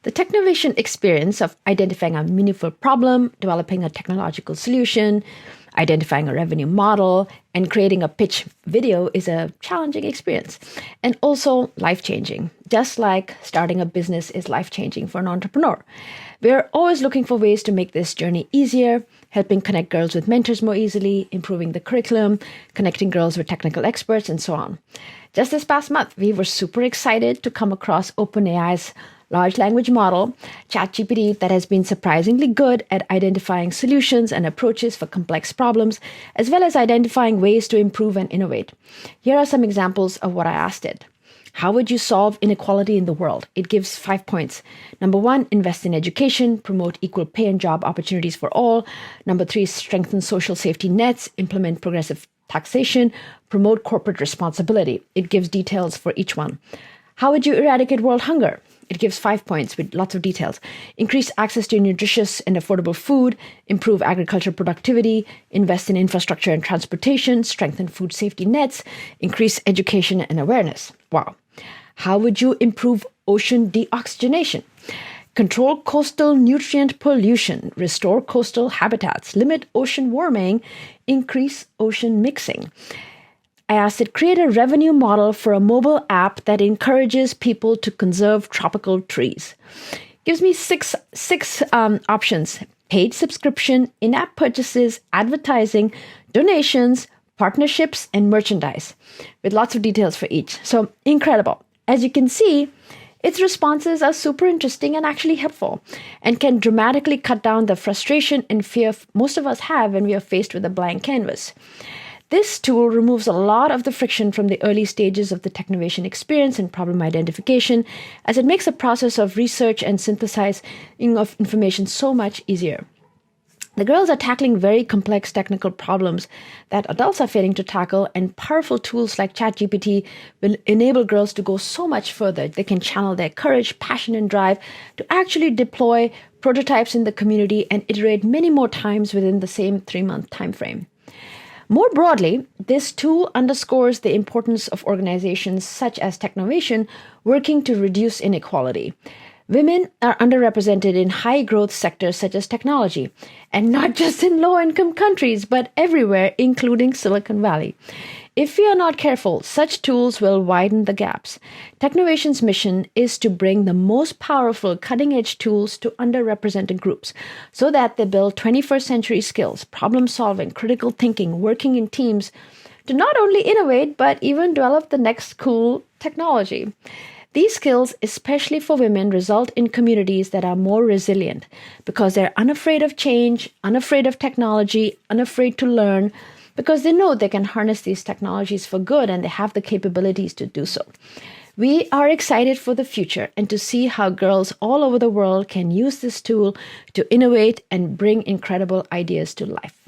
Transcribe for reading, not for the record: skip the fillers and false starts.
The Technovation experience of identifying a meaningful problem, developing a technological solution, identifying a revenue model, and creating a pitch video is a challenging experience and also life-changing, just like starting a business is life-changing for an entrepreneur. We're always looking for ways to make this journey easier, helping connect girls with mentors more easily, improving the curriculum, connecting girls with technical experts, and so on. Just this past month, we were super excited to come across OpenAI's large language model, ChatGPT, that has been surprisingly good at identifying solutions and approaches for complex problems, as well as identifying ways to improve and innovate. Here are some examples of what I asked it. How would you solve inequality in the world? It gives 5 points. Number 1, invest in education, promote equal pay and job opportunities for all. Number 3, strengthen social safety nets, implement progressive taxation, promote corporate responsibility. It gives details for each one. How would you eradicate world hunger? It gives 5 points with lots of details. Increase access to nutritious and affordable food, improve agriculture productivity, invest in infrastructure and transportation, strengthen food safety nets, increase education and awareness. Wow. How would you improve ocean deoxygenation? Control coastal nutrient pollution, restore coastal habitats, limit ocean warming, increase ocean mixing. I asked it, create a revenue model for a mobile app that encourages people to conserve tropical trees. Gives me six options: paid subscription, in-app purchases, advertising, donations, partnerships, and merchandise, with lots of details for each. So incredible. As you can see, its responses are super interesting and actually helpful, and can dramatically cut down the frustration and fear most of us have when we are faced with a blank canvas. This tool removes a lot of the friction from the early stages of the Technovation experience and problem identification, as it makes the process of research and synthesizing of information so much easier. The girls are tackling very complex technical problems that adults are failing to tackle, and powerful tools like ChatGPT will enable girls to go so much further. They can channel their courage, passion, and drive to actually deploy prototypes in the community and iterate many more times within the same 3-month time frame. More broadly, this tool underscores the importance of organizations such as Technovation working to reduce inequality. Women are underrepresented in high-growth sectors such as technology, and not just in low-income countries, but everywhere, including Silicon Valley. If we are not careful, such tools will widen the gaps. Technovation's mission is to bring the most powerful cutting-edge tools to underrepresented groups so that they build 21st century skills, problem-solving, critical thinking, working in teams to not only innovate, but even develop the next cool technology. These skills, especially for women, result in communities that are more resilient because they're unafraid of change, unafraid of technology, unafraid to learn, because they know they can harness these technologies for good and they have the capabilities to do so. We are excited for the future and to see how girls all over the world can use this tool to innovate and bring incredible ideas to life.